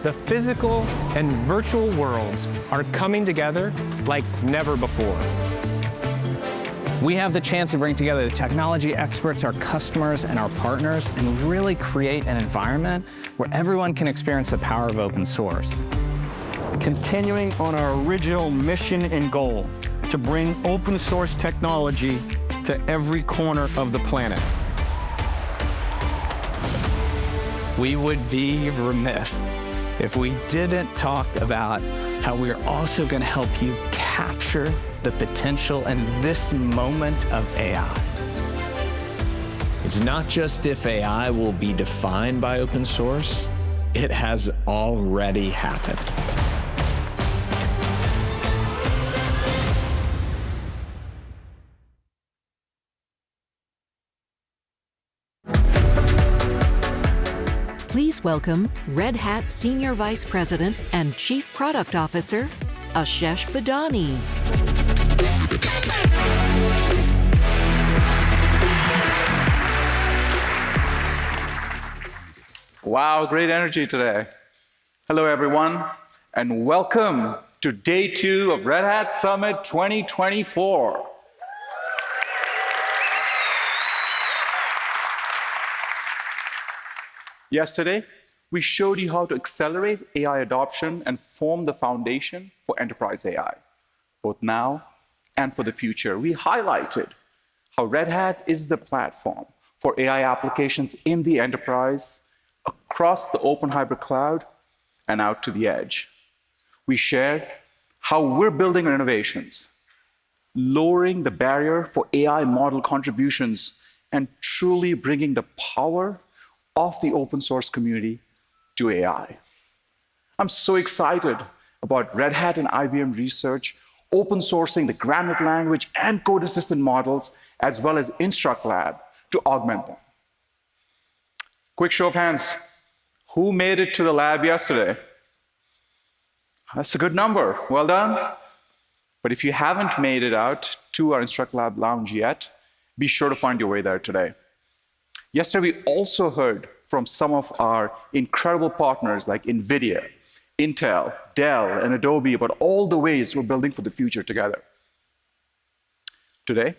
The physical and virtual worlds are coming together like never before. We have the chance to bring together the technology experts, our customers, and our partners, and really create an environment where everyone can experience the power of open source. Continuing on our original mission and goal to bring open source technology to every corner of the planet. We would be remiss if we didn't talk about how we're also going to help you capture the potential in this moment of AI. It's not just if AI will be defined by open source, it has already happened. Please welcome Red Hat Senior Vice President and Chief Product Officer, Ashesh Badani. Wow, great energy today. Hello, everyone, and welcome to Day 2 of Red Hat Summit 2024. Yesterday, we showed you how to accelerate AI adoption and form the foundation for enterprise AI, both now and for the future. We highlighted how Red Hat is the platform for AI applications in the enterprise, across the open hybrid cloud, and out to the edge. We shared how we're building our innovations, lowering the barrier for AI model contributions, and truly bringing the power of the open source community to AI. I'm so excited about Red Hat and IBM Research open sourcing the Granite language and code assistant models, as well as InstructLab to augment them. Quick show of hands, who made it to the lab yesterday? That's a good number, well done. But if you haven't made it out to our InstructLab lounge yet, be sure to find your way there today. Yesterday, we also heard from some of our incredible partners like NVIDIA, Intel, Dell, and Adobe about all the ways we're building for the future together. Today,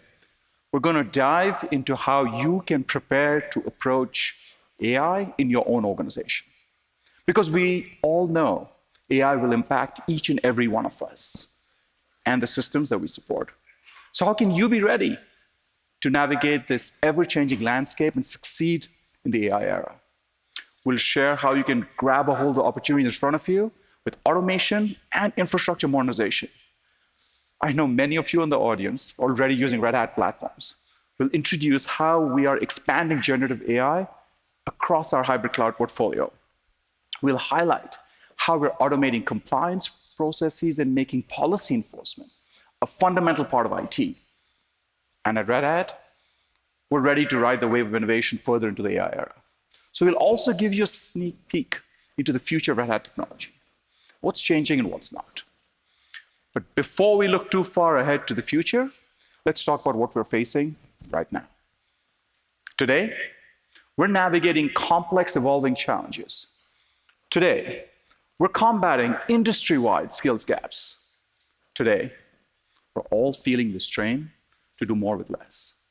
we're going to dive into how you can prepare to approach AI in your own organization. Because we all know AI will impact each and every one of us and the systems that we support. So how can you be ready to navigate this ever-changing landscape and succeed in the AI era? We'll share how you can grab a hold of the opportunities in front of you with automation and infrastructure modernization. I know many of you in the audience are already using Red Hat platforms. We'll introduce how we are expanding generative AI across our hybrid cloud portfolio. We'll highlight how we're automating compliance processes and making policy enforcement a fundamental part of IT. And at Red Hat, we're ready to ride the wave of innovation further into the AI era. So we'll also give you a sneak peek into the future of Red Hat technology, what's changing and what's not. But before we look too far ahead to the future, let's talk about what we're facing right now. Today, we're navigating complex, evolving challenges. Today, we're combating industry-wide skills gaps. Today, we're all feeling the strain to do more with less.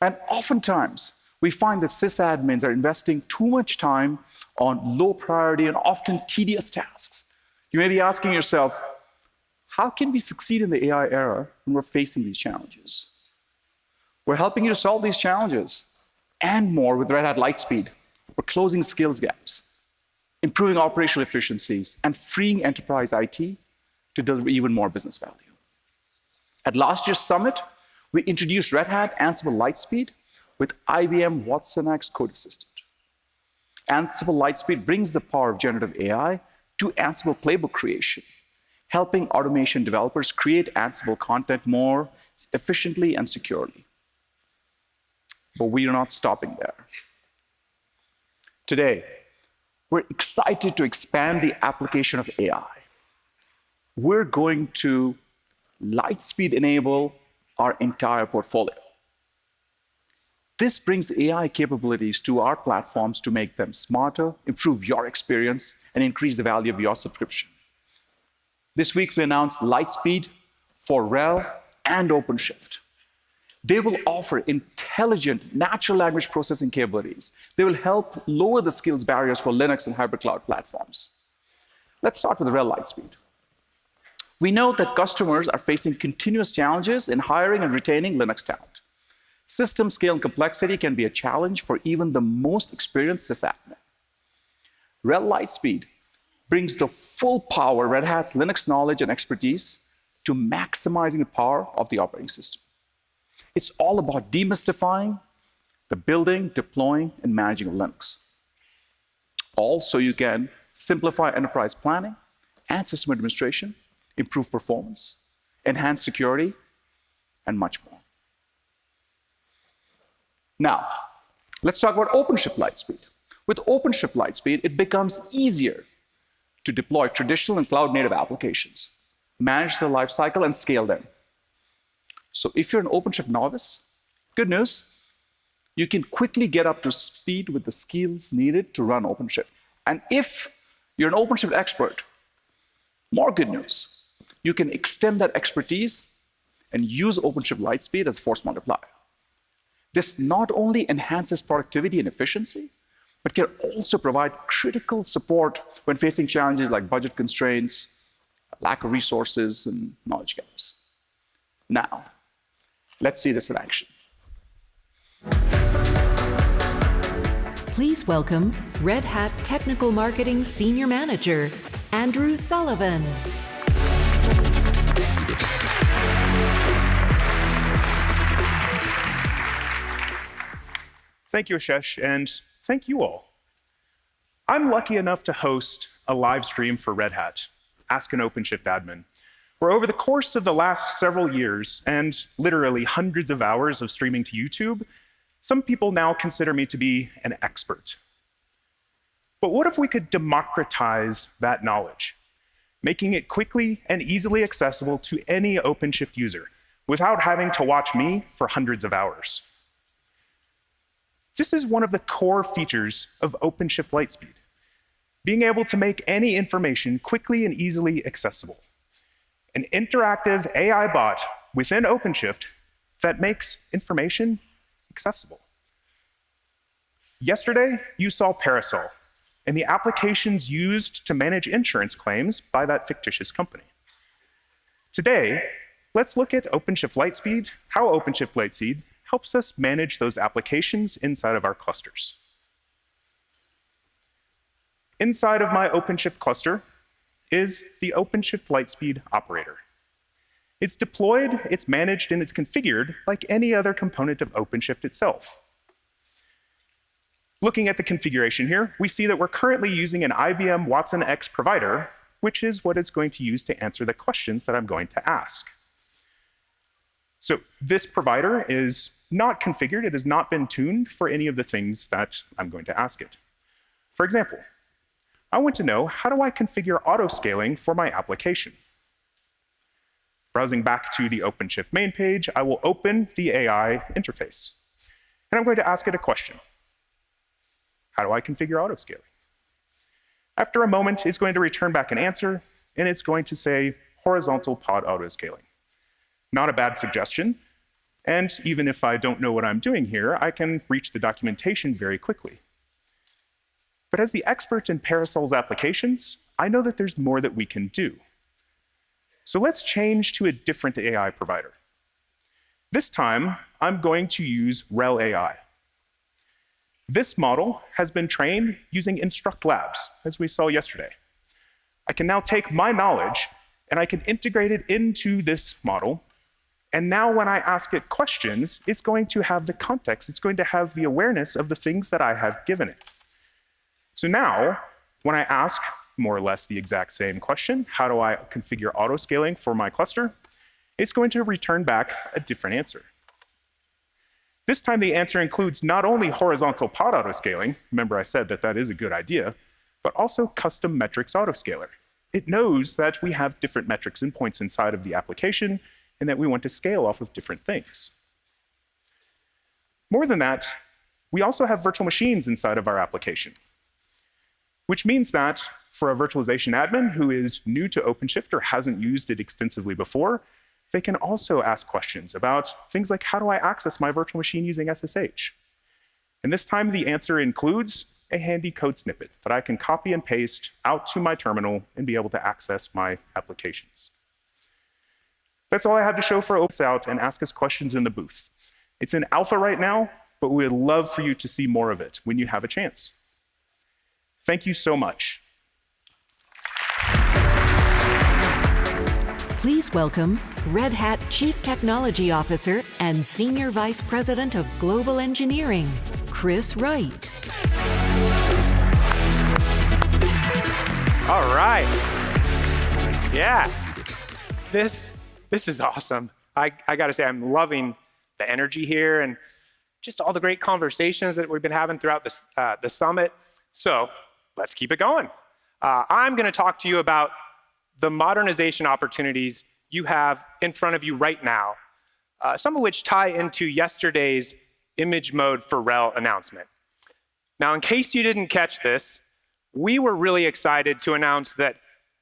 And oftentimes, we find that sysadmins are investing too much time on low priority and often tedious tasks. You may be asking yourself, how can we succeed in the AI era when we're facing these challenges? We're helping you to solve these challenges and more with Red Hat Lightspeed. We're closing skills gaps, improving operational efficiencies, and freeing enterprise IT to deliver even more business value. At last year's summit, we introduced Red Hat Ansible Lightspeed with IBM watsonx Code Assistant. Ansible Lightspeed brings the power of generative AI to Ansible playbook creation, helping automation developers create Ansible content more efficiently and securely. But we are not stopping there. Today, we're excited to expand the application of AI. We're going to Lightspeed enable our entire portfolio. This brings AI capabilities to our platforms to make them smarter, improve your experience, and increase the value of your subscription. This week, we announced Lightspeed for RHEL and OpenShift. They will offer intelligent natural language processing capabilities. They will help lower the skills barriers for Linux and hybrid cloud platforms. Let's start with RHEL Lightspeed. We know that customers are facing continuous challenges in hiring and retaining Linux talent. System scale and complexity can be a challenge for even the most experienced sysadmin. RHEL Lightspeed brings the full power of Red Hat's Linux knowledge and expertise to maximizing the power of the operating system. It's all about demystifying the building, deploying, and managing of Linux. All so you can simplify enterprise planning and system administration, improve performance, enhance security, and much more. Now, let's talk about OpenShift Lightspeed. With OpenShift Lightspeed, it becomes easier to deploy traditional and cloud-native applications, manage their lifecycle, and scale them. So if you're an OpenShift novice, good news, you can quickly get up to speed with the skills needed to run OpenShift. And if you're an OpenShift expert, more good news, you can extend that expertise and use OpenShift Lightspeed as a force multiplier. This not only enhances productivity and efficiency, but can also provide critical support when facing challenges like budget constraints, lack of resources, and knowledge gaps. Now, let's see this in action. Please welcome Red Hat Technical Marketing Senior Manager, Andrew Sullivan. Thank you, Ashesh, and thank you all. I'm lucky enough to host a live stream for Red Hat, Ask an OpenShift Admin, where over the course of the last several years and literally hundreds of hours of streaming to YouTube, some people now consider me to be an expert. But what if we could democratize that knowledge, making it quickly and easily accessible to any OpenShift user without having to watch me for hundreds of hours? This is one of the core features of OpenShift Lightspeed, being able to make any information quickly and easily accessible. An interactive AI bot within OpenShift that makes information accessible. Yesterday, you saw Parasol and the applications used to manage insurance claims by that fictitious company. Today, let's look at OpenShift Lightspeed, how OpenShift Lightspeed helps us manage those applications inside of our clusters. Inside of my OpenShift cluster is the OpenShift Lightspeed operator. It's deployed, it's managed, and it's configured like any other component of OpenShift itself. Looking at the configuration here, we see that we're currently using an IBM Watson X provider, which is what it's going to use to answer the questions that I'm going to ask. So this provider is not configured, it has not been tuned for any of the things that I'm going to ask it. For example, I want to know, how do I configure auto-scaling for my application? Browsing back to the OpenShift main page, I will open the AI interface. And I'm going to ask it a question. How do I configure auto-scaling? After a moment, it's going to return back an answer, and it's going to say horizontal pod auto-scaling. Not a bad suggestion. And even if I don't know what I'm doing here, I can reach the documentation very quickly. But as the expert in Parasol's applications, I know that there's more that we can do. So let's change to a different AI provider. This time, I'm going to use RHEL AI. This model has been trained using Instruct Labs, as we saw yesterday. I can now take my knowledge and I can integrate it into this model. And now when I ask it questions, it's going to have the context, it's going to have the awareness of the things that I have given it. So now, when I ask more or less the exact same question, how do I configure auto-scaling for my cluster? It's going to return back a different answer. This time the answer includes not only horizontal pod auto-scaling, remember I said that that is a good idea, but also custom metrics autoscaler. It knows that we have different metrics and points inside of the application and that we want to scale off of different things. More than that, we also have virtual machines inside of our application, which means that for a virtualization admin who is new to OpenShift or hasn't used it extensively before, they can also ask questions about things like, how do I access my virtual machine using SSH? And this time the answer includes a handy code snippet that I can copy and paste out to my terminal and be able to access my applications. That's all I have to show for Open Out, and ask us questions in the booth. It's in alpha right now, but we would love for you to see more of it when you have a chance. Thank you so much. Please welcome Red Hat Chief Technology Officer and Senior Vice President of Global Engineering, Chris Wright. All right. Yeah. This is awesome. I got to say, I'm loving the energy here and just all the great conversations that we've been having throughout the summit. So let's keep it going. I'm going to talk to you about the modernization opportunities you have in front of you right now, some of which tie into yesterday's Image Mode RHEL announcement. Now, in case you didn't catch this, we were really excited to announce that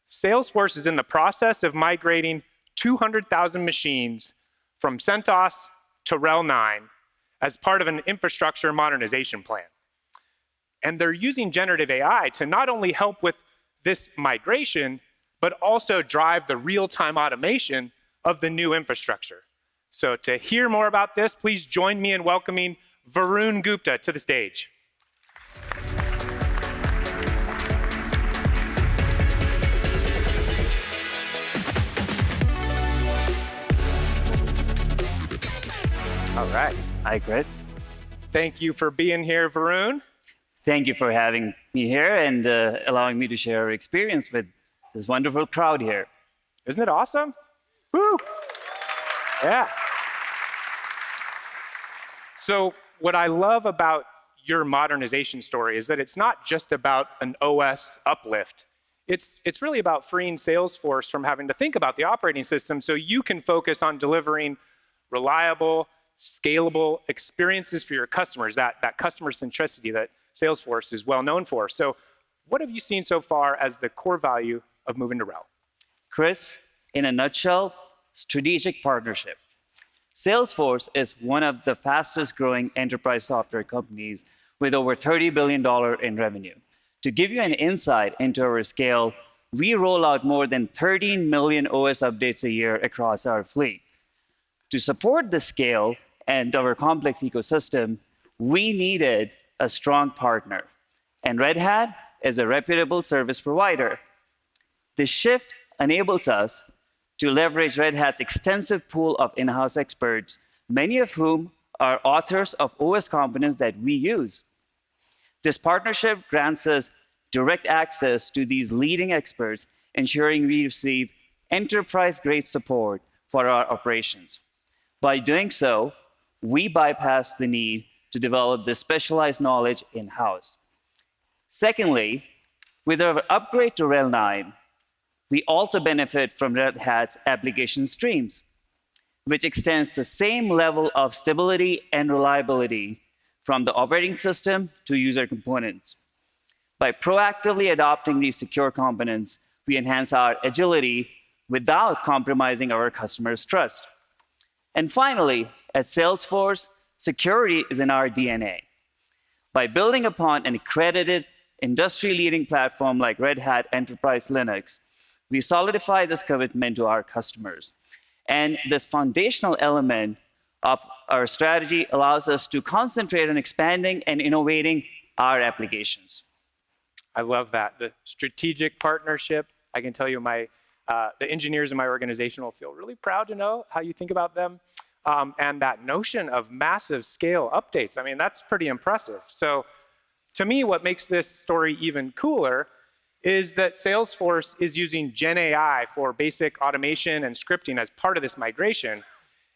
Salesforce is in the process of migrating 200,000 machines from CentOS to RHEL 9 as part of an infrastructure modernization plan. And they're using generative AI to not only help with this migration, but also drive the real-time automation of the new infrastructure. So to hear more about this, please join me in welcoming Varun Gupta to the stage. All right. Hi, Chris. Thank you for being here, Varun. Thank you for having me here and allowing me to share our experience with this wonderful crowd here. Isn't it awesome? Woo! Yeah. So what I love about your modernization story is that it's not just about an OS uplift. It's really about freeing Salesforce from having to think about the operating system so you can focus on delivering reliable, scalable experiences for your customers, that customer centricity that Salesforce is well known for. So what have you seen so far as the core value of moving to RHEL? Chris, in a nutshell, strategic partnership. Salesforce is one of the fastest growing enterprise software companies with over $30 billion in revenue. To give you an insight into our scale, we roll out more than 13 million OS updates a year across our fleet. To support the scale and our complex ecosystem, we needed a strong partner. And Red Hat is a reputable service provider. This shift enables us to leverage Red Hat's extensive pool of in-house experts, many of whom are authors of OS components that we use. This partnership grants us direct access to these leading experts, ensuring we receive enterprise-grade support for our operations. By doing so, we bypass the need to develop this specialized knowledge in-house. Secondly, with our upgrade to RHEL 9, we also benefit from Red Hat's application streams, which extends the same level of stability and reliability from the operating system to user components. By proactively adopting these secure components, we enhance our agility without compromising our customers' trust. And finally, at Salesforce, security is in our DNA. By building upon an accredited, industry-leading platform like Red Hat Enterprise Linux, we solidify this commitment to our customers. And this foundational element of our strategy allows us to concentrate on expanding and innovating our applications. I love that. The strategic partnership, I can tell you the engineers in my organization will feel really proud to know how you think about them. And that notion of massive scale updates, I mean, that's pretty impressive. So to me, what makes this story even cooler is that Salesforce is using Gen AI for basic automation and scripting as part of this migration.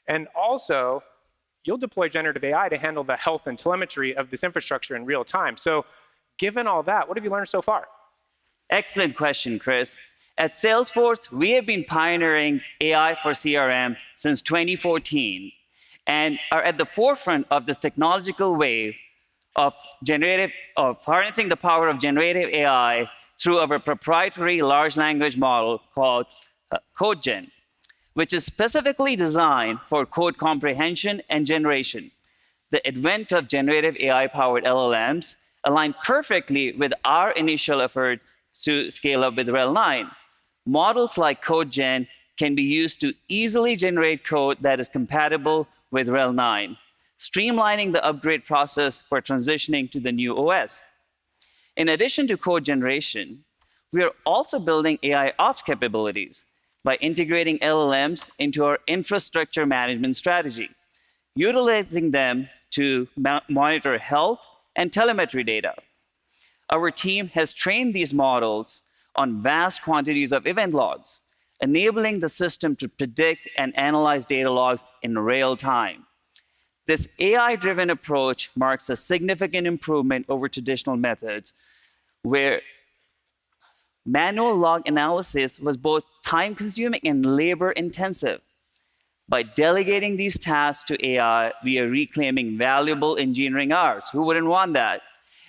And also, you'll deploy generative AI to handle the health and telemetry of this infrastructure in real time. So given all that, what have you learned so far? Excellent question, Chris. At Salesforce, we have been pioneering AI for CRM since 2014. and are at the forefront of this technological wave of harnessing the power of generative AI through our proprietary large language model called CodeGen, which is specifically designed for code comprehension and generation. The advent of generative AI-powered LLMs aligned perfectly with our initial effort to scale up with RHEL 9. Models like CodeGen can be used to easily generate code that is compatible with RHEL 9, streamlining the upgrade process for transitioning to the new OS. In addition to code generation, we are also building AI ops capabilities by integrating LLMs into our infrastructure management strategy, utilizing them to monitor health and telemetry data. Our team has trained these models on vast quantities of event logs, enabling the system to predict and analyze data logs in real time. This AI-driven approach marks a significant improvement over traditional methods, where manual log analysis was both time-consuming and labor-intensive. By delegating these tasks to AI, we are reclaiming valuable engineering hours. Who wouldn't want that?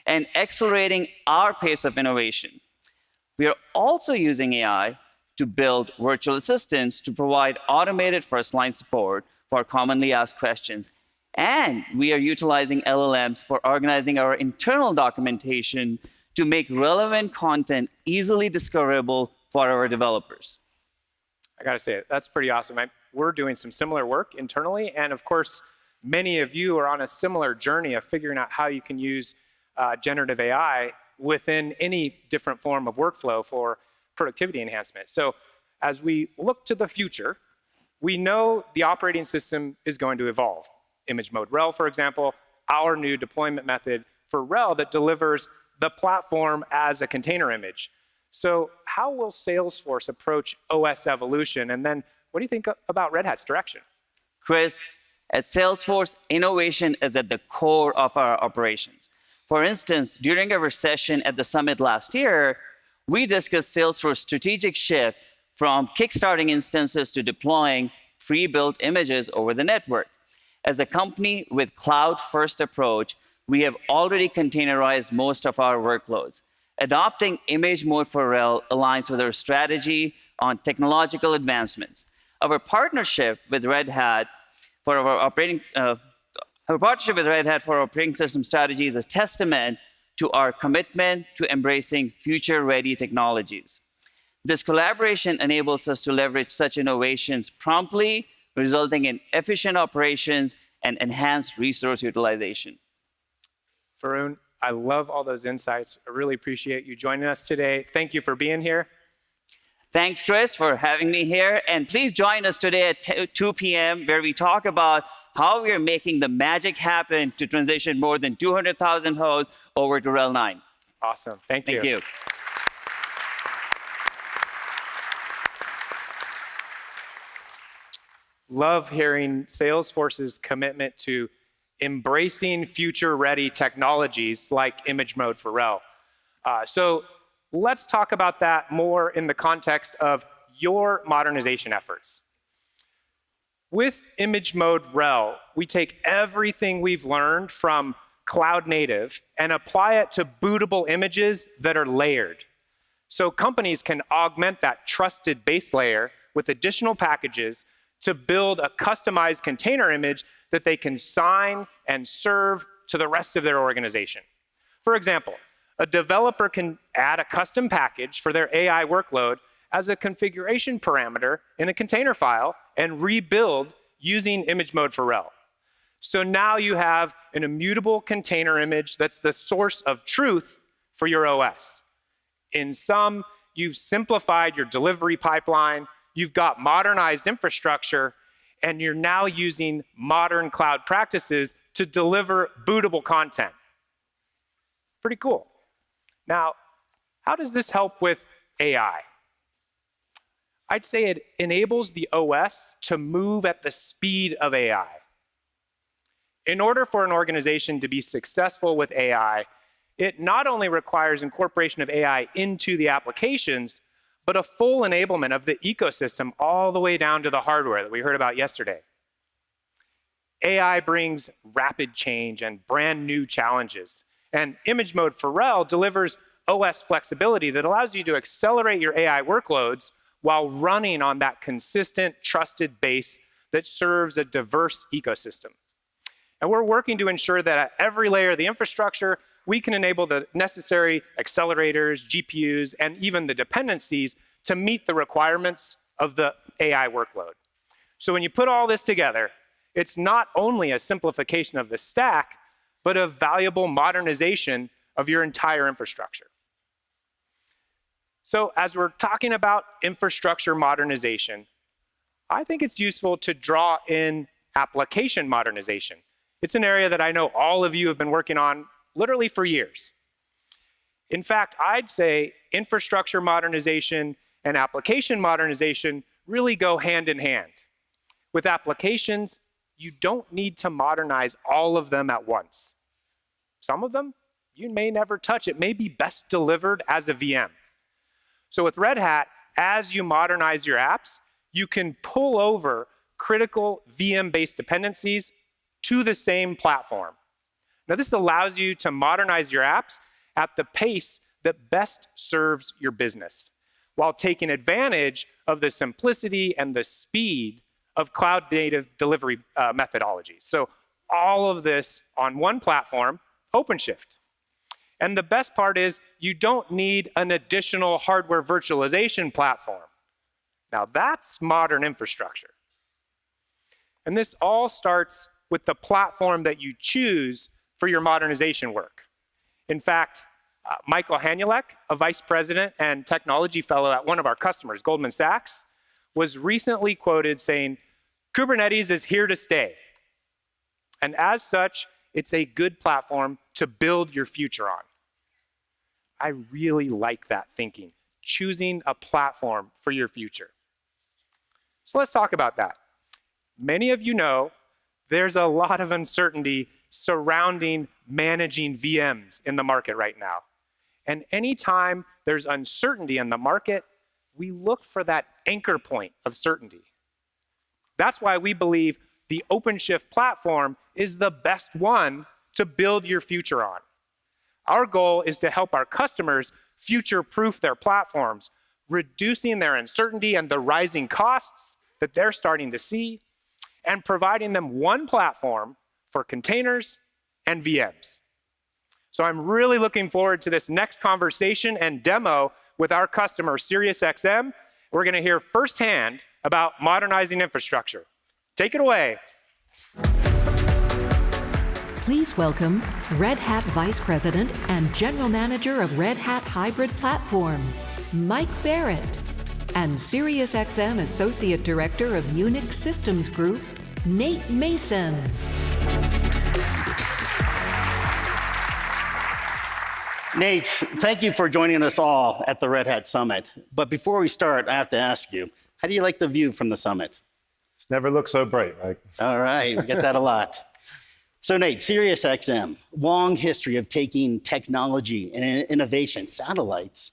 And accelerating our pace of innovation. We are also using AI to build virtual assistants to provide automated first-line support for commonly asked questions. And we are utilizing LLMs for organizing our internal documentation to make relevant content easily discoverable for our developers. I gotta say, that's pretty awesome. We're doing some similar work internally, and of course, many of you are on a similar journey of figuring out how you can use generative AI within any different form of workflow for productivity enhancement. So as we look to the future, we know the operating system is going to evolve. Image Mode RHEL, for example, our new deployment method for RHEL that delivers the platform as a container image. So how will Salesforce approach OS evolution? And then what do you think about Red Hat's direction? Chris, at Salesforce, innovation is at the core of our operations. For instance, during our session at the summit last year, we discussed Salesforce's strategic shift from kickstarting instances to deploying pre-built images over the network. As a company with cloud-first approach, we have already containerized most of our workloads. Adopting Image Mode for RHEL aligns with our strategy on technological advancements. Our partnership with Red Hat for our operating system strategy is a testament to our commitment to embracing future-ready technologies. This collaboration enables us to leverage such innovations promptly, resulting in efficient operations and enhanced resource utilization. Varun, I love all those insights. I really appreciate you joining us today. Thank you for being here. Thanks, Chris, for having me here. And please join us today at 2 p.m., where we talk about how we are making the magic happen to transition more than 200,000 hosts over to RHEL 9. Awesome. Thank you. Thank you. Love hearing Salesforce's commitment to embracing future-ready technologies like Image Mode for RHEL. So let's talk about that more in the context of your modernization efforts. With Image Mode RHEL, we take everything we've learned from cloud native and apply it to bootable images that are layered. So companies can augment that trusted base layer with additional packages to build a customized container image that they can sign and serve to the rest of their organization. For example, a developer can add a custom package for their AI workload as a configuration parameter in a container file and rebuild using Image Mode for RHEL. So now you have an immutable container image that's the source of truth for your OS. In sum, you've simplified your delivery pipeline, you've got modernized infrastructure, and you're now using modern cloud practices to deliver bootable content. Pretty cool. Now, how does this help with AI? I'd say it enables the OS to move at the speed of AI. In order for an organization to be successful with AI, it not only requires incorporation of AI into the applications, but a full enablement of the ecosystem all the way down to the hardware that we heard about yesterday. AI brings rapid change and brand new challenges. And Image Mode RHEL delivers OS flexibility that allows you to accelerate your AI workloads while running on that consistent, trusted base that serves a diverse ecosystem. And we're working to ensure that at every layer of the infrastructure, we can enable the necessary accelerators, GPUs, and even the dependencies to meet the requirements of the AI workload. So when you put all this together, it's not only a simplification of the stack, but a valuable modernization of your entire infrastructure. So as we're talking about infrastructure modernization, I think it's useful to draw in application modernization. It's an area that I know all of you have been working on literally for years. In fact, I'd say infrastructure modernization and application modernization really go hand in hand. With applications, you don't need to modernize all of them at once. Some of them, you may never touch. It may be best delivered as a VM. So with Red Hat, as you modernize your apps, you can pull over critical VM-based dependencies to the same platform. Now, this allows you to modernize your apps at the pace that best serves your business, while taking advantage of the simplicity and the speed of cloud-native delivery methodologies. So all of this on one platform, OpenShift. And the best part is you don't need an additional hardware virtualization platform. Now that's modern infrastructure. And this all starts with the platform that you choose for your modernization work. In fact, Michael Hanulek, a vice president and technology fellow at one of our customers, Goldman Sachs, was recently quoted saying, "Kubernetes is here to stay. And as such, it's a good platform to build your future on." I really like that thinking, choosing a platform for your future. So let's talk about that. Many of you know there's a lot of uncertainty surrounding managing VMs in the market right now. And anytime there's uncertainty in the market, we look for that anchor point of certainty. That's why we believe the OpenShift platform is the best one to build your future on. Our goal is to help our customers future-proof their platforms, reducing their uncertainty and the rising costs that they're starting to see, and providing them one platform for containers and VMs. So I'm really looking forward to this next conversation and demo with our customer, SiriusXM. We're going to hear firsthand about modernizing infrastructure. Take it away. Please welcome Red Hat Vice President and General Manager of Red Hat Hybrid Platforms, Mike Barrett, and SiriusXM Associate Director of Unix Systems Group, Nate Mason. Nate, thank you for joining us all at the Red Hat Summit. But before we start, I have to ask you, how do you like the view from the summit? It's never looked so bright, Mike. All right, we get that a lot. So Nate, SiriusXM, long history of taking technology and innovation, satellites,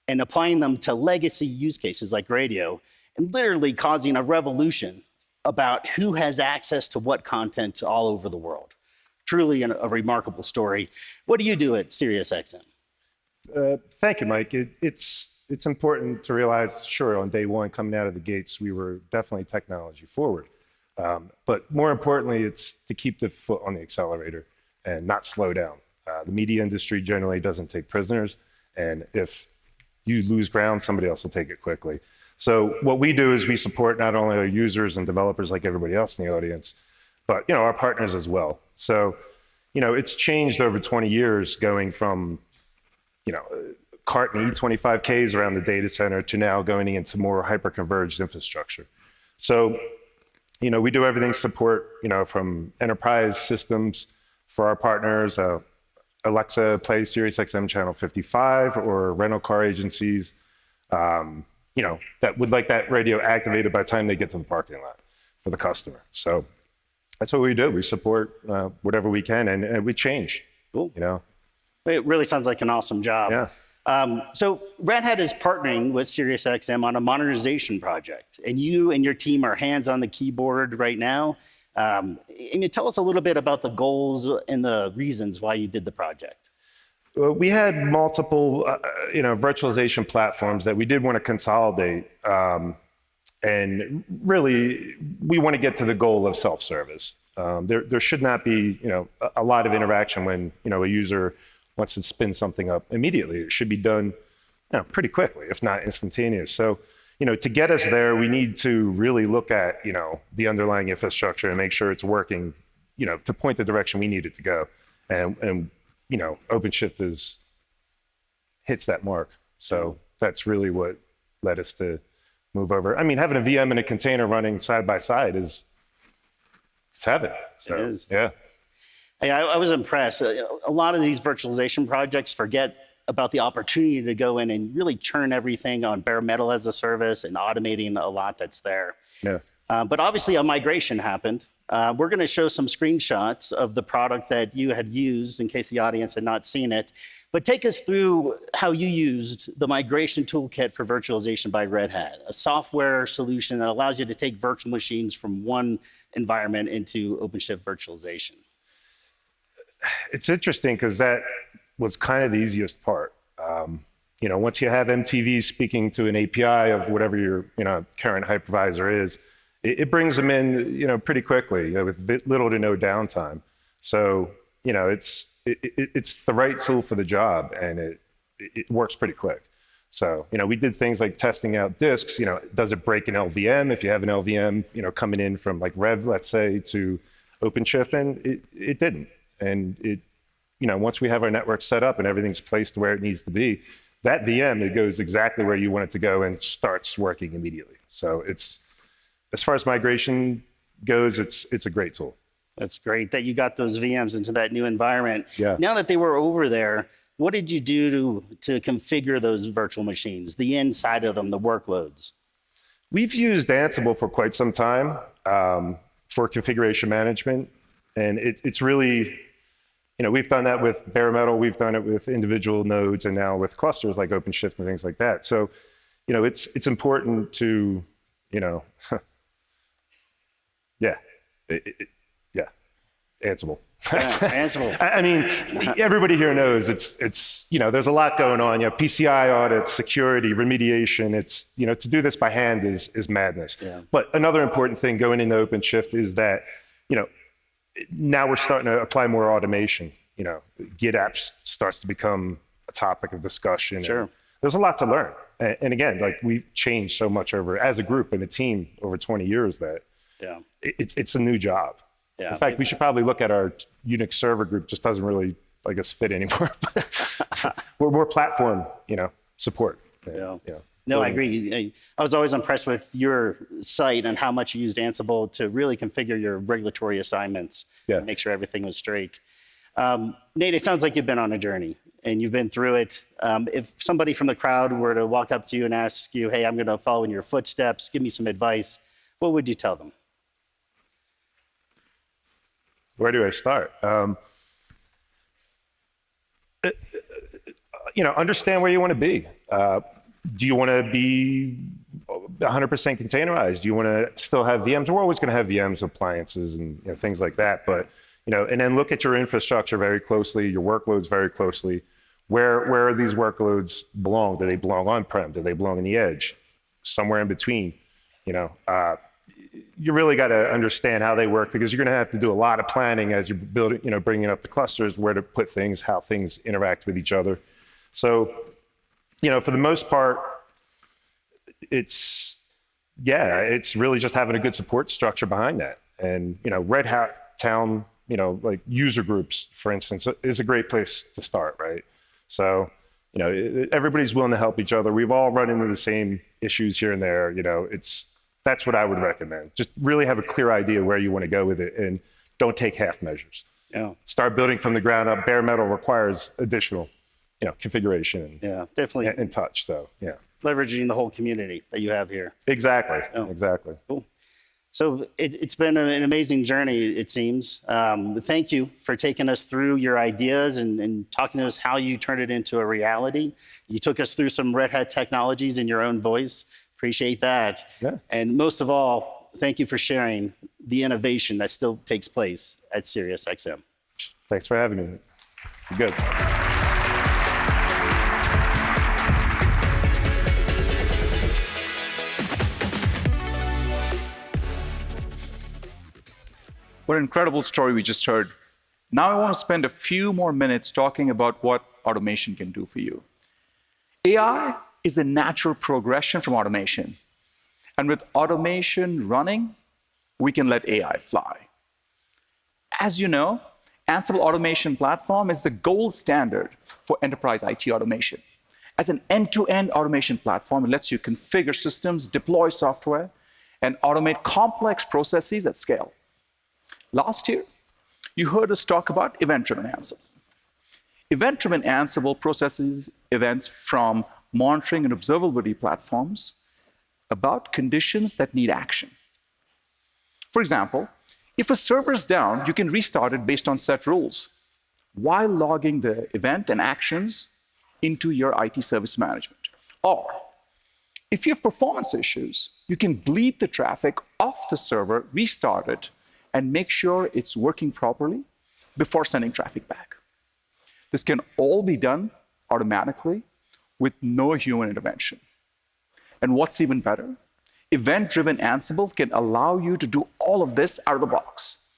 and applying them to legacy use cases like radio, and literally causing a revolution about who has access to what content all over the world. Truly a remarkable story. What do you do at SiriusXM? Thank you, Mike. It's important to realize, sure, on day one, coming out of the gates, we were definitely technology forward. But more importantly, it's to keep the foot on the accelerator and not slow down. The media industry generally doesn't take prisoners, and if you lose ground, somebody else will take it quickly. So what we do is we support not only our users and developers like everybody else in the audience, but our partners as well. So it's changed over 20 years, going from carting E25Ks around the data center to now going into more hyper-converged infrastructure. So we do everything support from enterprise systems for our partners. Alexa plays SiriusXM channel 55, or rental car agencies that would like that radio activated by the time they get to the parking lot for the customer. So that's what we do. We support whatever we can, and we change. Cool. It really sounds like an awesome job. Yeah. So Red Hat is partnering with SiriusXM on a modernization project, and you and your team are hands on the keyboard right now. And you tell us a little bit about the goals and the reasons why you did the project. We had multiple, virtualization platforms that we did want to consolidate. And really, we want to get to the goal of self-service. There should not be, a lot of interaction when, a user wants to spin something up immediately. It should be done, pretty quickly, if not instantaneous. So, to get us there, we need to really look at, the underlying infrastructure and make sure it's working, to point the direction we need it to go. And OpenShift hits that mark. So that's really what led us to move over. I mean, having a VM and a container running side by side it's heaven. So, It is. Yeah. Hey, I was impressed. A lot of these virtualization projects forget about the opportunity to go in and really churn everything on bare metal as a service and automating a lot that's there. Yeah. But obviously a migration happened. We're going to show some screenshots of the product that you had used in case the audience had not seen it. But take us through how you used the migration toolkit for virtualization by Red Hat, a software solution that allows you to take virtual machines from one environment into OpenShift virtualization. It's interesting because that was kind of the easiest part. Once you have MTV speaking to an API of whatever your current hypervisor is, it brings them in pretty quickly with little to no downtime. So it's the right tool for the job, and it works pretty quick. So we did things like testing out disks. Does it break an LVM if you have an LVM coming in from like RHEL, let's say, to OpenShift, and it didn't. And once we have our network set up and everything's placed where it needs to be, that VM, it goes exactly where you want it to go and starts working immediately. So as far as migration goes, it's a great tool. That's great that you got those VMs into that new environment. Yeah. Now that they were over there, what did you do to configure those virtual machines, the inside of them, the workloads? We've used Ansible for quite some time for configuration management. And it's really, we've done that with bare metal, we've done it with individual nodes, and now with clusters like OpenShift and things like that. So, it's important to, Ansible. Ansible. I mean, everybody here knows it's there's a lot going on. PCI audits, security, remediation. It's to do this by hand is madness. Yeah. But another important thing going into OpenShift is that now we're starting to apply more automation. Git apps starts to become a topic of discussion. Sure. There's a lot to learn. And again, like we've changed so much as a group and a team over 20 years that it's a new job. Yeah. In fact, we should probably look at our Unix server group. Just doesn't really, I guess, fit anymore. We're more platform, support. Yeah. No, I agree. I was always impressed with your site and how much you used Ansible to really configure your regulatory assignments and make sure everything was straight. Nate, it sounds like you've been on a journey and you've been through it. If somebody from the crowd were to walk up to you and ask you, hey, I'm going to follow in your footsteps, give me some advice, what would you tell them? Where do I start? Understand where you want to be. Do you want to be 100% containerized? Do you want to still have VMs? We're always going to have VMs, appliances, and things like that. But and then look at your infrastructure very closely, your workloads very closely. Where these workloads belong? Do they belong on-prem? Do they belong in the edge? Somewhere in between. You really got to understand how they work because you're going to have to do a lot of planning as you're building, bringing up the clusters, where to put things, how things interact with each other. So, for the most part, it's really just having a good support structure behind that. And, Red Hat Town, like user groups, for instance, is a great place to start, right? So, everybody's willing to help each other. We've all run into the same issues here and there. That's what I would recommend. Just really have a clear idea where you want to go with it and don't take half measures. Yeah. Start building from the ground up. Bare metal requires additional, configuration definitely. and touch. So, Leveraging the whole community that you have here. Exactly. Exactly. Cool. So it's been an amazing journey, it seems. Thank you for taking us through your ideas and talking to us how you turned it into a reality. You took us through some Red Hat technologies in your own voice. Appreciate that. Yeah. And most of all, thank you for sharing the innovation that still takes place at SiriusXM. Thanks for having me. Good. What an incredible story we just heard. Now I want to spend a few more minutes talking about what automation can do for you. AI is a natural progression from automation. And with automation running, we can let AI fly. As you know, Ansible Automation Platform is the gold standard for enterprise IT automation. As an end-to-end automation platform, it lets you configure systems, deploy software, and automate complex processes at scale. Last year, you heard us talk about event-driven Ansible. Event-driven Ansible processes events from monitoring and observability platforms about conditions that need action. For example, if a server is down, you can restart it based on set rules while logging the event and actions into your IT service management. Or if you have performance issues, you can bleed the traffic off the server, restart it, and make sure it's working properly before sending traffic back. This can all be done automatically with no human intervention. And what's even better, event-driven Ansible can allow you to do all of this out of the box.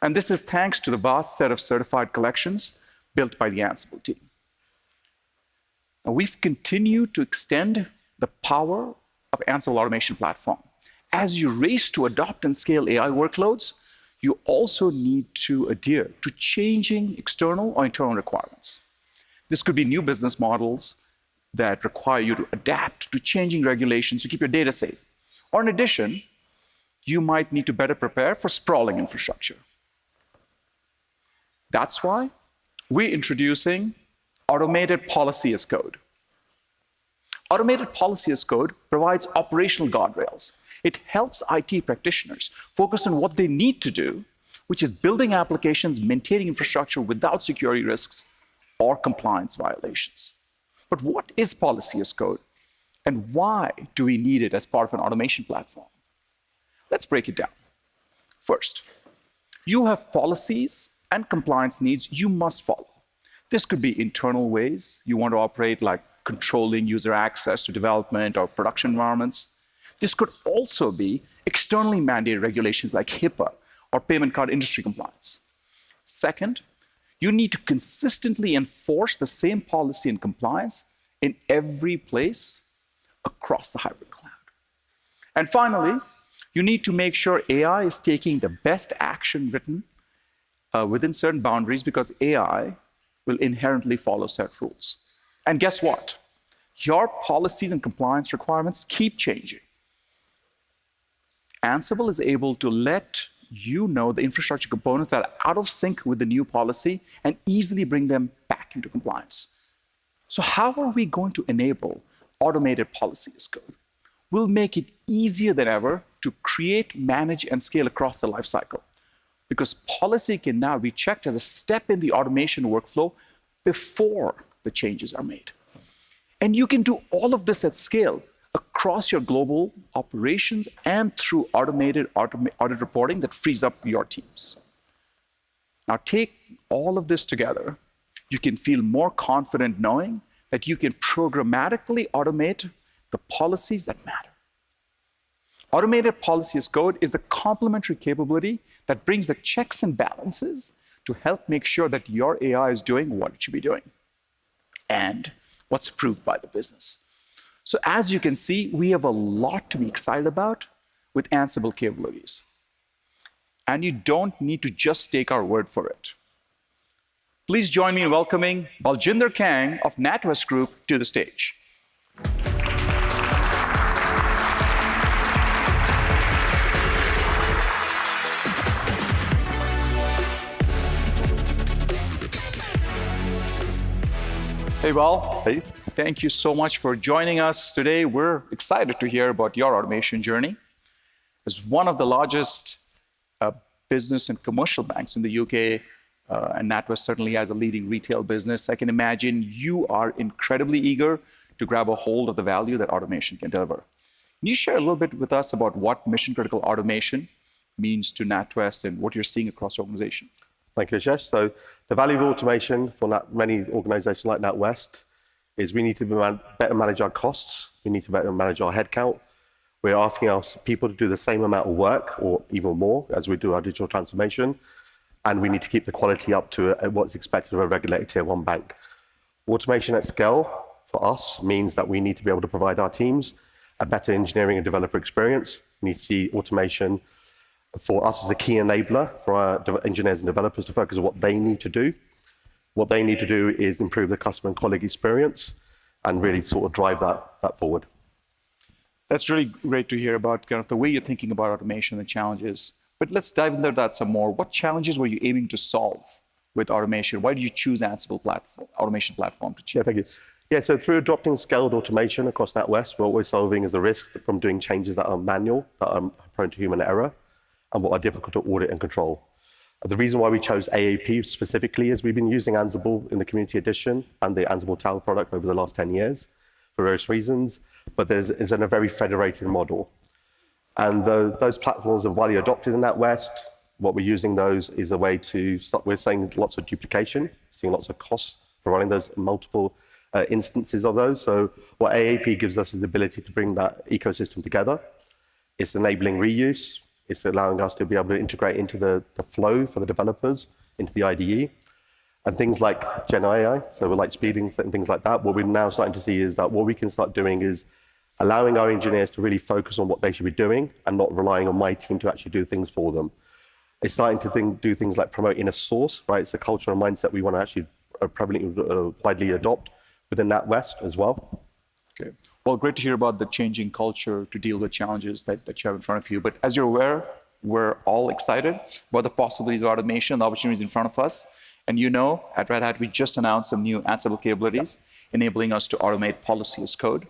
And this is thanks to the vast set of certified collections built by the Ansible team. Now, we've continued to extend the power of Ansible Automation Platform. As you race to adopt and scale AI workloads, you also need to adhere to changing external or internal requirements. This could be new business models that require you to adapt to changing regulations to keep your data safe. Or in addition, you might need to better prepare for sprawling infrastructure. That's why we're introducing Automated Policy as Code. Automated Policy as Code provides operational guardrails. It helps IT practitioners focus on what they need to do, which is building applications, maintaining infrastructure without security risks or compliance violations. But what is Policy as Code? And why do we need it as part of an automation platform? Let's break it down. First, you have policies and compliance needs you must follow. This could be internal ways you want to operate, like controlling user access to development or production environments. This could also be externally mandated regulations like HIPAA or payment card industry compliance. Second, you need to consistently enforce the same policy and compliance in every place across the hybrid cloud. And finally, you need to make sure AI is taking the best action written within certain boundaries, because AI will inherently follow set rules. And guess what? Your policies and compliance requirements keep changing. Ansible is able to let you know the infrastructure components that are out of sync with the new policy and easily bring them back into compliance. So how are we going to enable automated policy as code? We'll make it easier than ever to create, manage, and scale across the lifecycle, because policy can now be checked as a step in the automation workflow before the changes are made. And you can do all of this at scale across your global operations and through automated audit reporting that frees up your teams. Now, take all of this together, you can feel more confident knowing that you can programmatically automate the policies that matter. Automated Policy as Code is a complementary capability that brings the checks and balances to help make sure that your AI is doing what it should be doing and what's approved by the business. So as you can see, we have a lot to be excited about with Ansible capabilities. And you don't need to just take our word for it. Please join me in welcoming Baljinder Kang of Natwest Group to the stage. Hey, Bal. Hey. Thank you so much for joining us today. We're excited to hear about your automation journey. As one of the largest business and commercial banks in the UK, and NatWest certainly has a leading retail business, I can imagine you are incredibly eager to grab a hold of the value that automation can deliver. Can you share a little bit with us about what mission-critical automation means to NatWest and what you're seeing across the organization? Thank you, Ashesh. So the value of automation for many organizations like NatWest is we need to better manage our costs. We need to better manage our headcount. We're asking our people to do the same amount of work or even more as we do our digital transformation. And we need to keep the quality up to what's expected of a regulated tier 1 bank. Automation at scale for us means that we need to be able to provide our teams a better engineering and developer experience. We need to see automation for us as a key enabler for our engineers and developers to focus on what they need to do. What they need to do is improve the customer and colleague experience and really sort of drive that forward. That's really great to hear about kind of the way you're thinking about automation and challenges. But let's dive into that some more. What challenges were you aiming to solve with automation? Why did you choose Ansible automation platform to achieve? Yeah, thank you. Yeah, so through adopting scaled automation across NatWest, what we're solving is the risk from doing changes that are manual, that are prone to human error, and what are difficult to audit and control. The reason why we chose AAP specifically is we've been using Ansible in the Community Edition and the Ansible Tower product over the last 10 years for various reasons, but it's in a very federated model. And those platforms are widely adopted in NatWest. What we're using those is a way to stop, we're seeing lots of duplication, seeing lots of costs for running those multiple instances of those. So what AAP gives us is the ability to bring that ecosystem together. It's enabling reuse. It's allowing us to be able to integrate into the flow for the developers, into the IDE. And things like Gen AI, so we're Lightspeeding and things like that. What we're now starting to see is that what we can start doing is allowing our engineers to really focus on what they should be doing and not relying on my team to actually do things for them. It's starting to do things like promoting a source, right? It's a culture and mindset we want to actually prevalently, widely adopt within NatWest as well. Okay. Well, great to hear about the changing culture to deal with challenges that you have in front of you. But as you're aware, we're all excited about the possibilities of automation, the opportunities in front of us. And you know, at Red Hat, we just announced some new Ansible capabilities, enabling us to automate policy as code.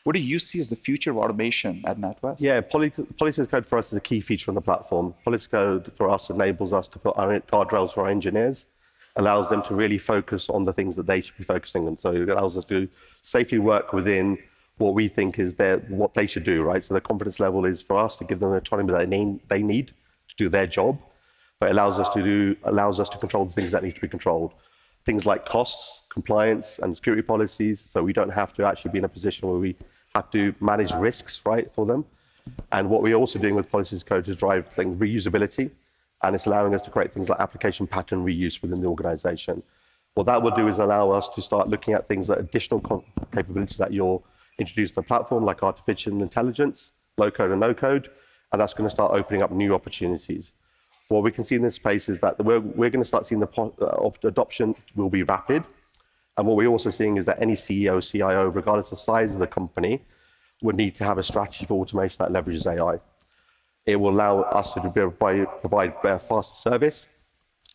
What do you see as the future of automation at NatWest? Yeah, policy as code for us is a key feature on the platform. Policy code for us enables us to put our guardrails for our engineers, allows them to really focus on the things that they should be focusing on. So it allows us to safely work within what we think is what they should do, right? So the confidence level is for us to give them the autonomy that they need to do their job, but it allows us to control the things that need to be controlled. Things like costs, compliance, and security policies, so we don't have to actually be in a position where we have to manage risks, right, for them. And what we're also doing with policies code is drive things reusability, and it's allowing us to create things like application pattern reuse within the organization. What that will do is allow us to start looking at things like additional capabilities that you're introducing to the platform, like artificial intelligence, low code and no code, and that's going to start opening up new opportunities. What we can see in this space is that we're going to start seeing the adoption will be rapid. And what we're also seeing is that any CEO, CIO, regardless of the size of the company, would need to have a strategy for automation that leverages AI. It will allow us to provide faster service.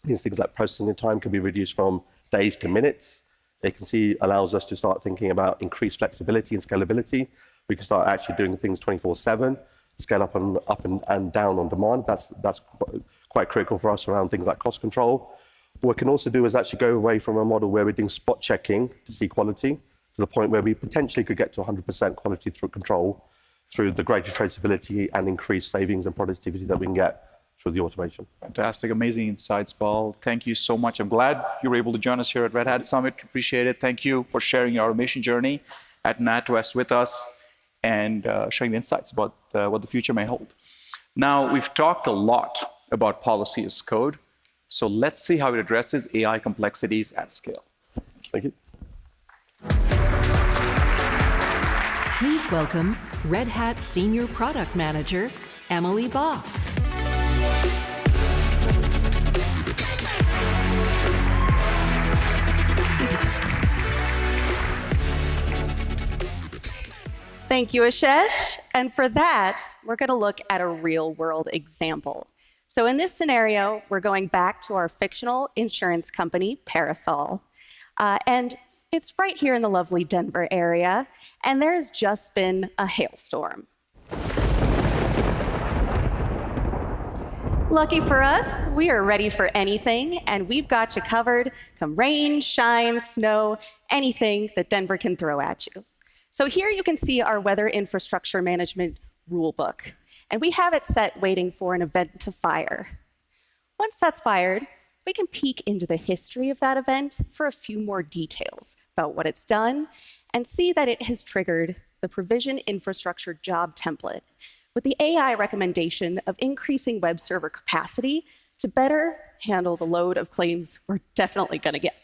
These things like processing time can be reduced from days to minutes. Allows us to start thinking about increased flexibility and scalability. We can start actually doing things 24/7, scale up and down on demand. That's quite critical for us around things like cost control. What we can also do is actually go away from a model where we're doing spot checking to see quality to the point where we potentially could get to 100% quality through control through the greater traceability and increased savings and productivity that we can get through the automation. Fantastic, amazing insights, Paul. Thank you so much. I'm glad you were able to join us here at Red Hat Summit. Appreciate it. Thank you for sharing your automation journey at NatWest with us and sharing the insights about what the future may hold. Now, we've talked a lot about policy as code. So let's see how it addresses AI complexities at scale. Thank you. Please welcome Red Hat Senior Product Manager, Emily Bach. Thank you, Ashesh. And for that, we're going to look at a real-world example. So in this scenario, we're going back to our fictional insurance company, Parasol. And it's right here in the lovely Denver area, and there has just been a hailstorm. Lucky for us, we are ready for anything, and we've got you covered come rain, shine, snow, anything that Denver can throw at you. So here you can see our weather infrastructure management rulebook, and we have it set waiting for an event to fire. Once that's fired, we can peek into the history of that event for a few more details about what it's done and see that it has triggered the provision infrastructure job template with the AI recommendation of increasing web server capacity to better handle the load of claims we're definitely going to get.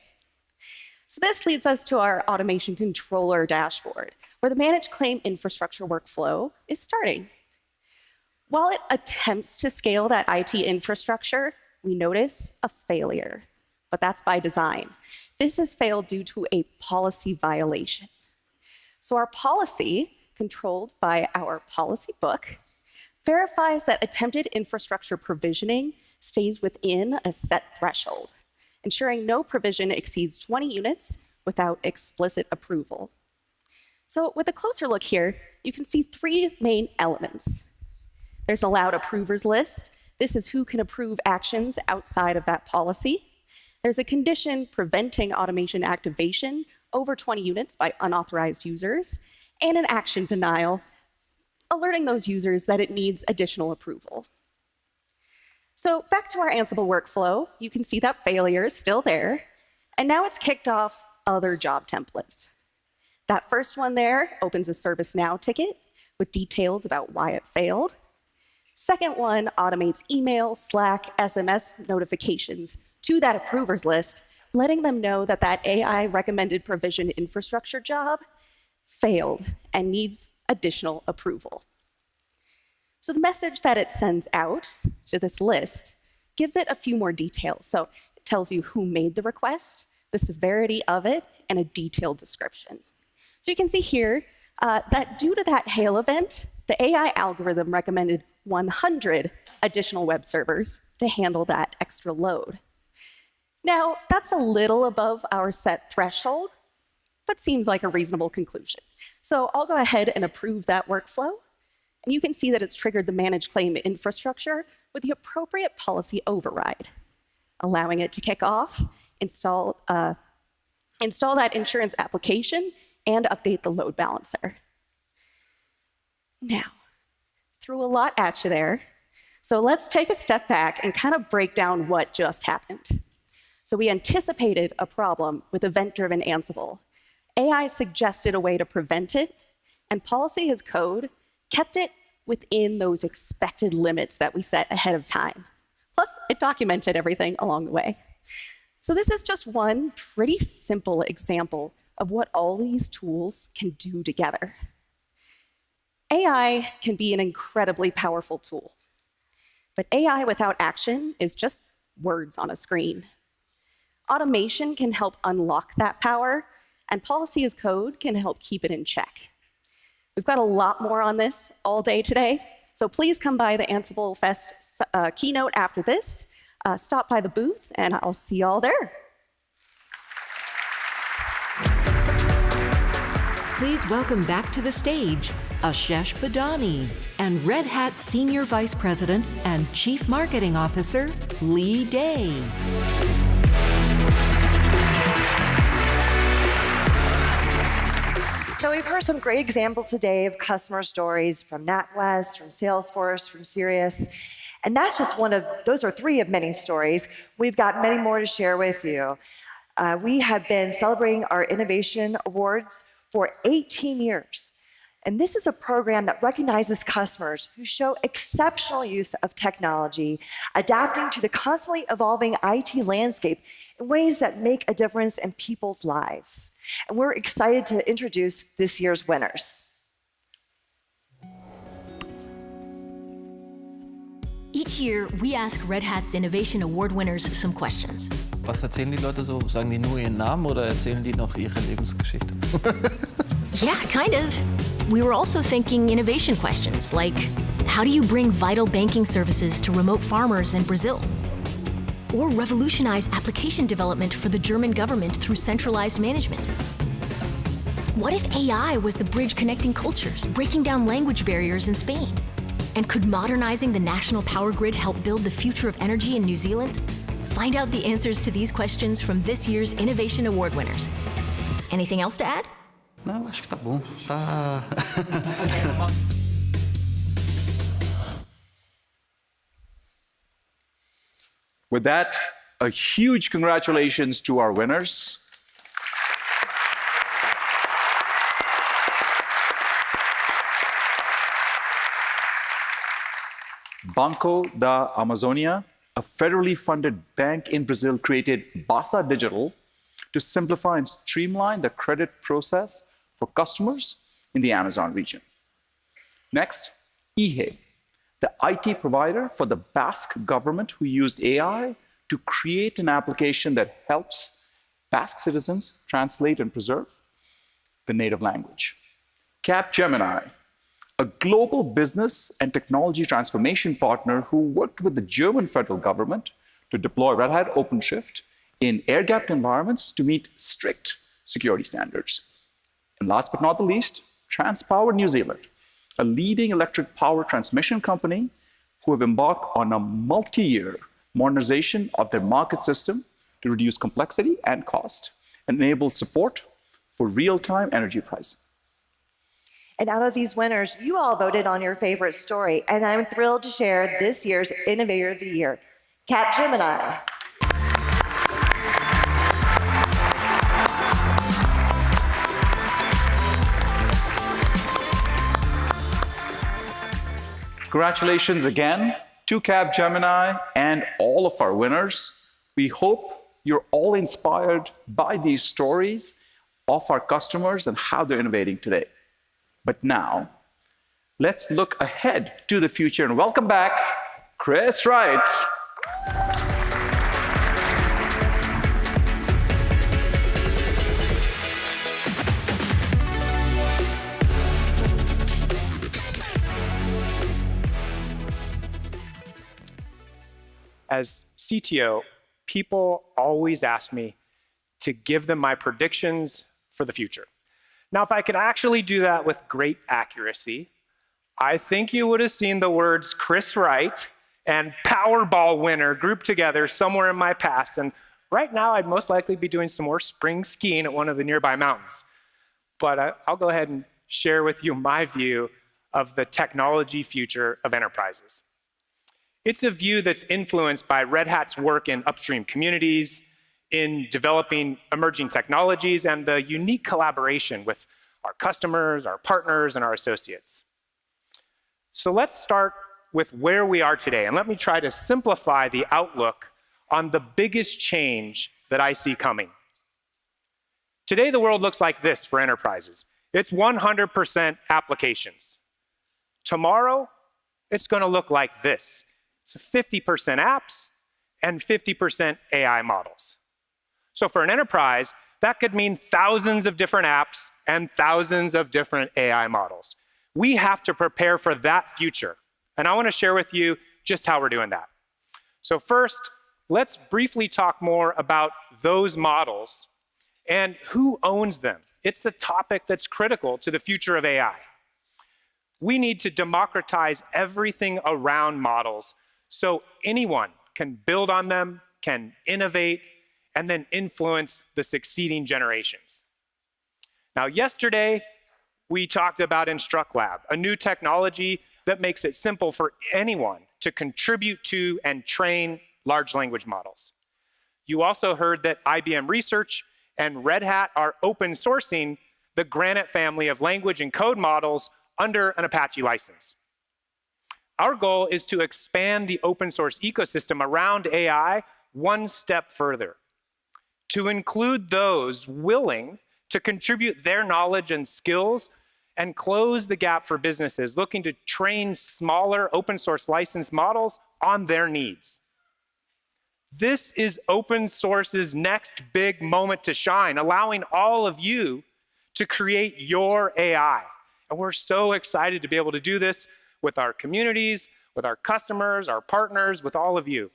So this leads us to our automation controller dashboard, where the managed claim infrastructure workflow is starting. While it attempts to scale that IT infrastructure, we notice a failure, but that's by design. This has failed due to a policy violation. So our policy, controlled by our policy book, verifies that attempted infrastructure provisioning stays within a set threshold, ensuring no provision exceeds 20 units without explicit approval. So with a closer look here, you can see three main elements. There's an allowed approvers list. This is who can approve actions outside of that policy. There's a condition preventing automation activation over 20 units by unauthorized users, and an action denial, alerting those users that it needs additional approval. So back to our Ansible workflow, you can see that failure is still there, and now it's kicked off other job templates. That first one there opens a ServiceNow ticket with details about why it failed. Second one automates email, Slack, SMS notifications to that approvers list, letting them know that that AI recommended provision infrastructure job failed and needs additional approval. So the message that it sends out to this list gives it a few more details. So it tells you who made the request, the severity of it, and a detailed description. So you can see here that due to that hail event, the AI algorithm recommended 100 additional web servers to handle that extra load. Now, that's a little above our set threshold, but seems like a reasonable conclusion. So I'll go ahead and approve that workflow. And you can see that it's triggered the managed claim infrastructure with the appropriate policy override, allowing it to kick off, install that insurance application, and update the load balancer. Now, threw a lot at you there. So let's take a step back and kind of break down what just happened. So we anticipated a problem with event-driven Ansible. AI suggested a way to prevent it, and policy as code kept it within those expected limits that we set ahead of time. Plus, it documented everything along the way. So this is just one pretty simple example of what all these tools can do together. AI can be an incredibly powerful tool, but AI without action is just words on a screen. Automation can help unlock that power, and policy as code can help keep it in check. We've got a lot more on this all day today, so please come by the Ansible Fest keynote after this. Stop by the booth, and I'll see you all there. Please welcome back to the stage Ashesh Badani and Red Hat Senior Vice President and Chief Marketing Officer, Lee Day. So we've heard some great examples today of customer stories from NatWest, from Salesforce, from Sirius. And that's just those are three of many stories. We've got many more to share with you. We have been celebrating our Innovation Awards for 18 years. And this is a program that recognizes customers who show exceptional use of technology, adapting to the constantly evolving IT landscape in ways that make a difference in people's lives. And we're excited to introduce this year's winners. Each year, we ask Red Hat's Innovation Award winners some questions. Was erzählen die Leute so? Sagen die nur ihren Namen oder erzählen die noch ihre Lebensgeschichte? Yeah, kind of. We were also thinking innovation questions, like, how do you bring vital banking services to remote farmers in Brazil? Or revolutionize application development for the German government through centralized management? What if AI was the bridge connecting cultures, breaking down language barriers in Spain? And could modernizing the national power grid help build the future of energy in New Zealand? Find out the answers to these questions from this year's Innovation Award winners. Anything else to add? Não, acho que tá bom. Tá. With that, a huge congratulations to our winners. Banco da Amazônia, a federally funded bank in Brazil, created Basa Digital to simplify and streamline the credit process for customers in the Amazon region. Next, IHE, the IT provider for the Basque government, who used AI to create an application that helps Basque citizens translate and preserve the native language. Capgemini, a global business and technology transformation partner who worked with the German federal government to deploy Red Hat OpenShift in air-gapped environments to meet strict security standards. And last but not the least, Transpower New Zealand, a leading electric power transmission company who have embarked on a multi-year modernization of their market system to reduce complexity and cost and enable support for real-time energy pricing. And out of these winners, you all voted on your favorite story, and I'm thrilled to share this year's Innovator of the Year, Capgemini. Congratulations again to Capgemini and all of our winners. We hope you're all inspired by these stories of our customers and how they're innovating today. But now, let's look ahead to the future and welcome back Chris Wright. As CTO, people always ask me to give them my predictions for the future. Now, if I could actually do that with great accuracy, I think you would have seen the words Chris Wright and Powerball winner grouped together somewhere in my past. And right now, I'd most likely be doing some more spring skiing at one of the nearby mountains. But I'll go ahead and share with you my view of the technology future of enterprises. It's a view that's influenced by Red Hat's work in upstream communities, in developing emerging technologies, and the unique collaboration with our customers, our partners, and our associates. So let's start with where we are today, and let me try to simplify the outlook on the biggest change that I see coming. Today, the world looks like this for enterprises. It's 100% applications. Tomorrow, it's going to look like this. It's 50% apps and 50% AI models. So for an enterprise, that could mean thousands of different apps and thousands of different AI models. We have to prepare for that future. And I want to share with you just how we're doing that. So first, let's briefly talk more about those models and who owns them. It's a topic that's critical to the future of AI. We need to democratize everything around models so anyone can build on them, can innovate, and then influence the succeeding generations. Now, yesterday, we talked about InstructLab, a new technology that makes it simple for anyone to contribute to and train large language models. You also heard that IBM Research and Red Hat are open sourcing the Granite family of language and code models under an Apache license. Our goal is to expand the open source ecosystem around AI one step further, to include those willing to contribute their knowledge and skills and close the gap for businesses looking to train smaller open source licensed models on their needs. This is open source's next big moment to shine, allowing all of you to create your AI. And we're so excited to be able to do this with our communities, with our customers, our partners, with all of you.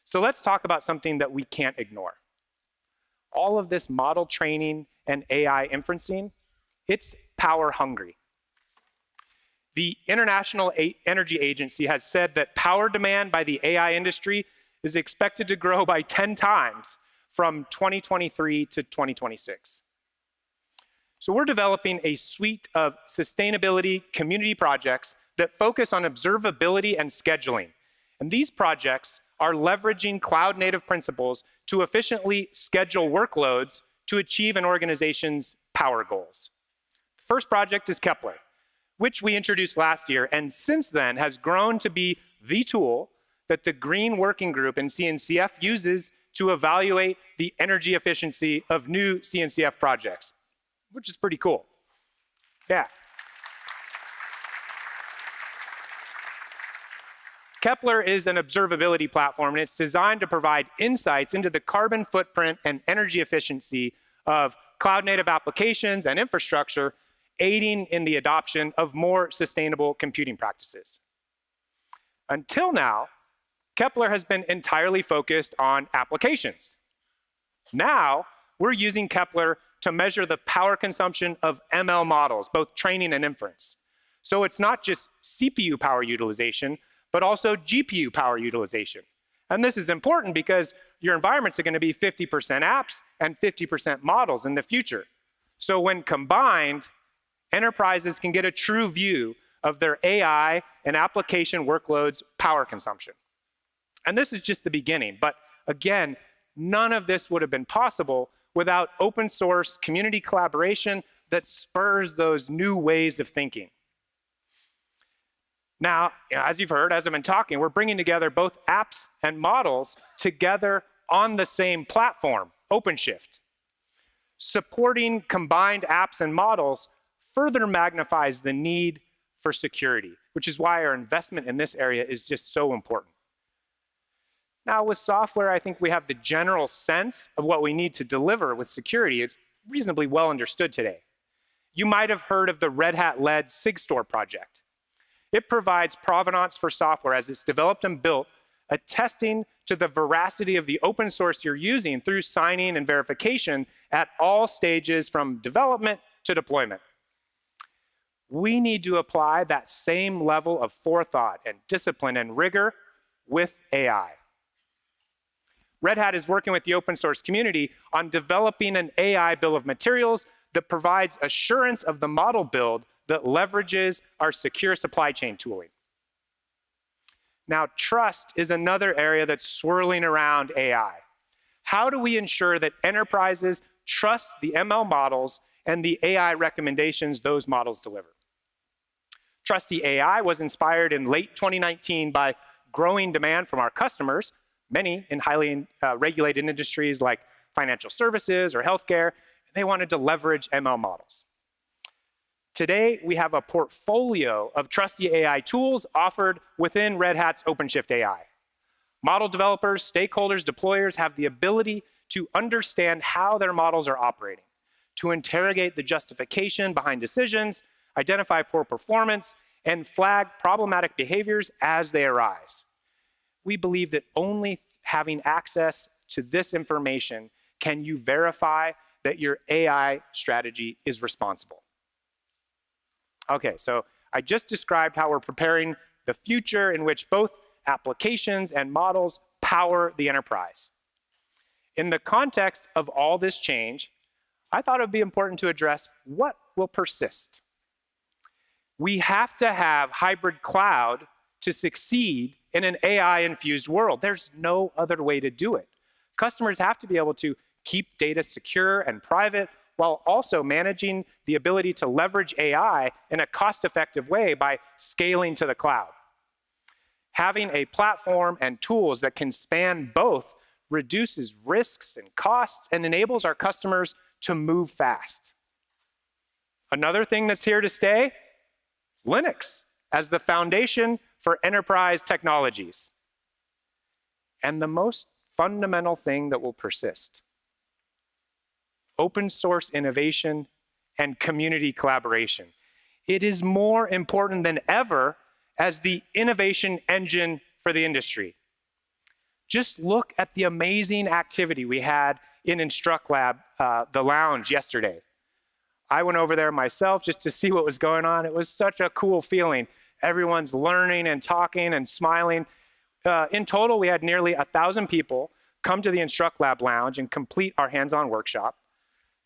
So let's talk about something that we can't ignore. All of this model training and AI inferencing, it's power hungry. The International Energy Agency has said that power demand by the AI industry is expected to grow by 10 times from 2023 to 2026. So we're developing a suite of sustainability community projects that focus on observability and scheduling. And these projects are leveraging cloud-native principles to efficiently schedule workloads to achieve an organization's power goals. The first project is Kepler, which we introduced last year, and since then has grown to be the tool that the Green Working Group in CNCF uses to evaluate the energy efficiency of new CNCF projects, which is pretty cool. Yeah. Kepler is an observability platform, and it's designed to provide insights into the carbon footprint and energy efficiency of cloud-native applications and infrastructure, aiding in the adoption of more sustainable computing practices. Until now, Kepler has been entirely focused on applications. Now, we're using Kepler to measure the power consumption of ML models, both training and inference. So it's not just CPU power utilization, but also GPU power utilization. And this is important because your environments are going to be 50% apps and 50% models in the future. So when combined, enterprises can get a true view of their AI and application workloads' power consumption. And this is just the beginning. But again, none of this would have been possible without open source community collaboration that spurs those new ways of thinking. Now, as you've heard, as I've been talking, we're bringing together both apps and models together on the same platform, OpenShift. Supporting combined apps and models further magnifies the need for security, which is why our investment in this area is just so important. Now, with software, I think we have the general sense of what we need to deliver with security. It's reasonably well understood today. You might have heard of the Red Hat-led SigStore project. It provides provenance for software as it's developed and built, attesting to the veracity of the open source you're using through signing and verification at all stages from development to deployment. We need to apply that same level of forethought and discipline and rigor with AI. Red Hat is working with the open source community on developing an AI bill of materials that provides assurance of the model build that leverages our secure supply chain tooling. Now, trust is another area that's swirling around AI. How do we ensure that enterprises trust the ML models and the AI recommendations those models deliver? Trusty AI was inspired in late 2019 by growing demand from our customers, many in highly regulated industries like financial services or healthcare. They wanted to leverage ML models. Today, we have a portfolio of trusty AI tools offered within Red Hat's OpenShift AI. Model developers, stakeholders, deployers have the ability to understand how their models are operating, to interrogate the justification behind decisions, identify poor performance, and flag problematic behaviors as they arise. We believe that only having access to this information can you verify that your AI strategy is responsible. Okay, so I just described how we're preparing the future in which both applications and models power the enterprise. In the context of all this change, I thought it would be important to address what will persist. We have to have hybrid cloud to succeed in an AI-infused world. There's no other way to do it. Customers have to be able to keep data secure and private while also managing the ability to leverage AI in a cost-effective way by scaling to the cloud. Having a platform and tools that can span both reduces risks and costs and enables our customers to move fast. Another thing that's here to stay, Linux as the foundation for enterprise technologies. And the most fundamental thing that will persist, open source innovation and community collaboration. It is more important than ever as the innovation engine for the industry. Just look at the amazing activity we had in InstructLab, the lounge yesterday. I went over there myself just to see what was going on. It was such a cool feeling. Everyone's learning and talking and smiling. In total, we had nearly 1,000 people come to the InstructLab lounge and complete our hands-on workshop.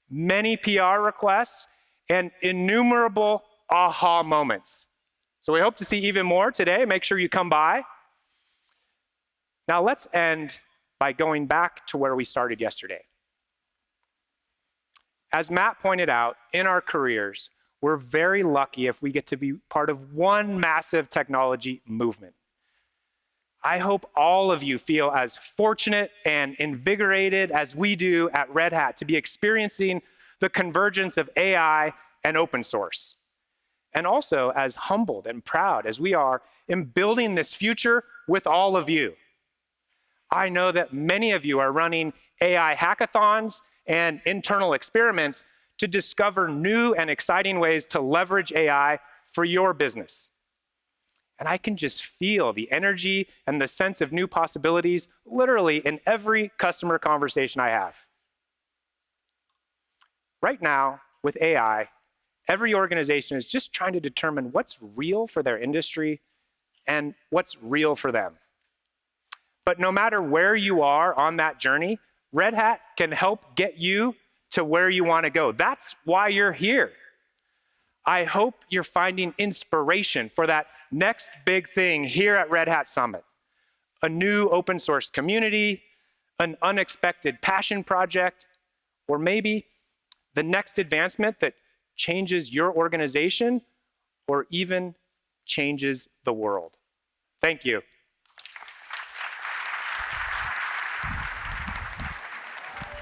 Many PR requests and innumerable aha moments. So we hope to see even more today. Make sure you come by. Now let's end by going back to where we started yesterday. As Matt pointed out, in our careers, we're very lucky if we get to be part of one massive technology movement. I hope all of you feel as fortunate and invigorated as we do at Red Hat to be experiencing the convergence of AI and open source. And also as humbled and proud as we are in building this future with all of you. I know that many of you are running AI hackathons and internal experiments to discover new and exciting ways to leverage AI for your business. And I can just feel the energy and the sense of new possibilities literally in every customer conversation I have. Right now, with AI, every organization is just trying to determine what's real for their industry and what's real for them. But no matter where you are on that journey, Red Hat can help get you to where you want to go. That's why you're here. I hope you're finding inspiration for that next big thing here at Red Hat Summit. A new open source community, an unexpected passion project, or maybe the next advancement that changes your organization or even changes the world. Thank you.